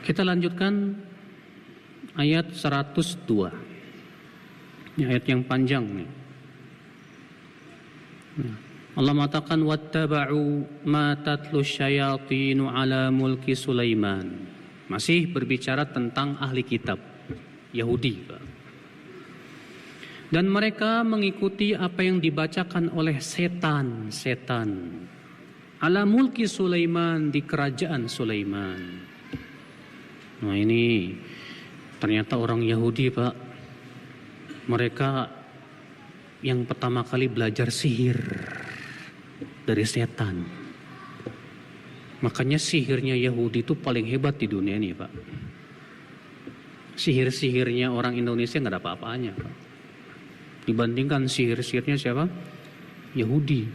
Kita lanjutkan ayat 102. Ini ayat yang panjang nih. Allah mengatakan wattaba'u ma tatlu syayatinu ala mulki Sulaiman. Masih berbicara tentang ahli kitab Yahudi, Pak. Dan mereka mengikuti apa yang dibacakan oleh setan ala mulki Sulaiman, di kerajaan Sulaiman. Nah, ini ternyata orang Yahudi, Pak. Mereka yang pertama kali belajar sihir dari setan. Makanya sihirnya Yahudi itu paling hebat di dunia ini, Pak. Sihir-sihirnya orang Indonesia nggak ada apa-apanya, Pak. Dibandingkan sihir-sihirnya siapa? Yahudi.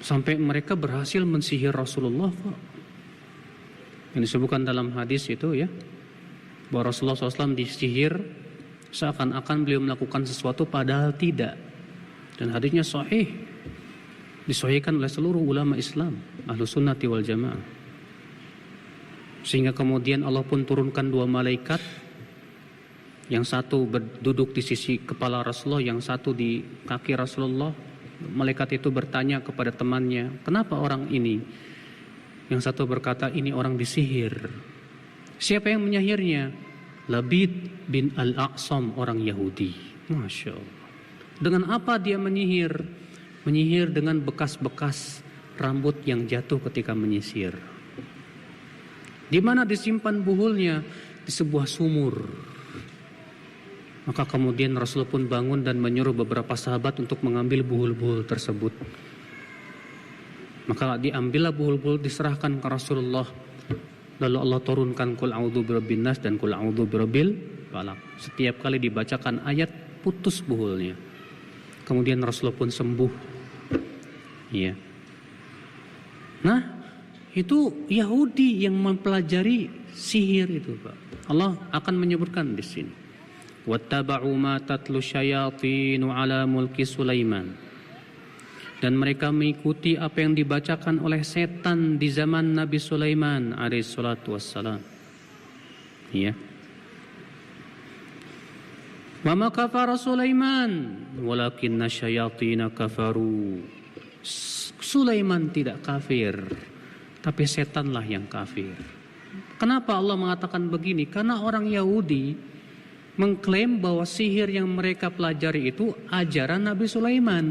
Sampai mereka berhasil mensihir Rasulullah, Pak. Yang disebutkan dalam hadis itu ya, bahwa Rasulullah SAW disihir seakan-akan beliau melakukan sesuatu padahal tidak. Dan hadisnya sahih, disahihkan oleh seluruh ulama Islam, Ahlus Sunnati wal Jamaah. Sehingga kemudian Allah pun turunkan dua malaikat, yang satu duduk di sisi kepala Rasulullah, yang satu di kaki Rasulullah. Malaikat itu bertanya kepada temannya, kenapa orang ini? Yang satu berkata, ini orang disihir. Siapa yang menyihirnya? Labid bin Al-Aqsam, orang Yahudi. Masya Allah. Dengan apa dia menyihir? Menyihir dengan bekas-bekas rambut yang jatuh ketika menyisir. Di mana disimpan buhulnya? Di sebuah sumur. Maka kemudian Rasul pun bangun dan menyuruh beberapa sahabat untuk mengambil buhul-buhul tersebut. Maka diambillah buhul-buhul, diserahkan ke Rasulullah. Lalu Allah turunkan Qul a'udzu birabbin nas dan Qul a'udzu birabbil falaq. Setiap kali dibacakan ayat, putus buhulnya. Kemudian Rasulullah pun sembuh. Ya. Nah, itu Yahudi yang mempelajari sihir itu, Pak. Allah akan menyebutkan di sini. Wattaba'u ma tatlu syayatinu ala mulki Sulaiman. Dan mereka mengikuti apa yang dibacakan oleh setan di zaman Nabi Sulaiman alaihi salatu wassalam. Ya. Wa ma kafara Sulaiman walakinna syayatina kafaru. Sulaiman tidak kafir, tapi setanlah yang kafir. Kenapa Allah mengatakan begini? Karena orang Yahudi mengklaim bahwa sihir yang mereka pelajari itu ajaran Nabi Sulaiman.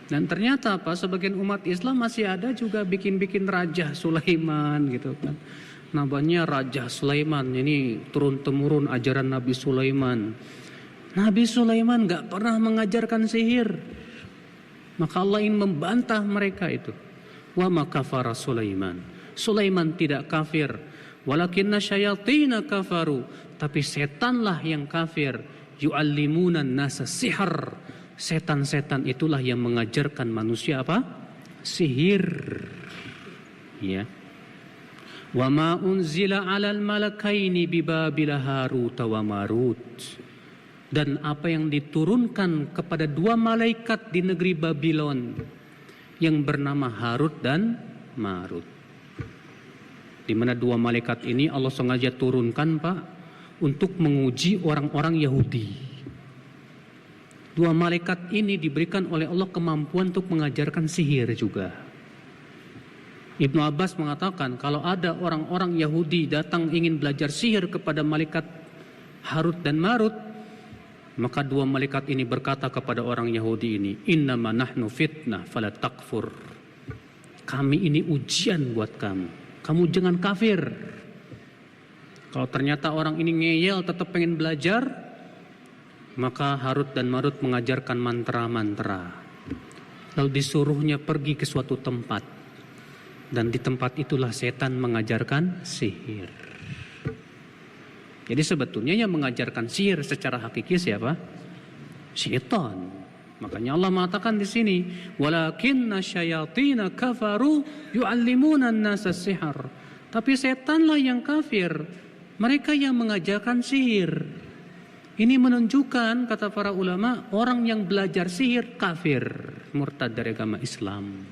Dan ternyata apa? Sebagian umat Islam masih ada juga bikin-bikin Raja Sulaiman gitu kan. Namanya Raja Sulaiman, ini turun-temurun ajaran Nabi Sulaiman. Nabi Sulaiman gak pernah mengajarkan sihir. Maka Allah ingin membantah mereka itu. Wa ma kafara Sulaiman. Sulaiman tidak kafir. Walakinna syayatina kafaru. Tapi setanlah yang kafir. Yu'allimunan nasa sihr. Setan-setan itulah yang mengajarkan manusia apa? Sihir. Ya. Wa ma unzila 'alal malakaini bi Babil Harut wa Marut. Dan apa yang diturunkan kepada dua malaikat di negeri Babylon yang bernama Harut dan Marut. Di mana dua malaikat ini Allah sengaja turunkan, Pak, untuk menguji orang-orang Yahudi. Dua malaikat ini diberikan oleh Allah kemampuan untuk mengajarkan sihir juga. Ibnu Abbas mengatakan kalau ada orang-orang Yahudi datang ingin belajar sihir kepada malaikat Harut dan Marut, maka dua malaikat ini berkata kepada orang Yahudi ini, innama nahnu fitnah fala takfur. Kami ini ujian buat kamu. Kamu jangan kafir. Kalau ternyata orang ini ngeyel tetap pengen belajar, maka Harut dan Marut mengajarkan mantra-mantra. Lalu disuruhnya pergi ke suatu tempat. Dan di tempat itulah setan mengajarkan sihir. Jadi sebetulnya yang mengajarkan sihir secara hakiki siapa? Setan. Makanya Allah mengatakan di sini, walakinna syayatina kafaru yu'allimuna an-nasa sihr. Tapi setanlah yang kafir. Mereka yang mengajarkan sihir. Ini menunjukkan, kata para ulama, orang yang belajar sihir kafir, murtad dari agama Islam.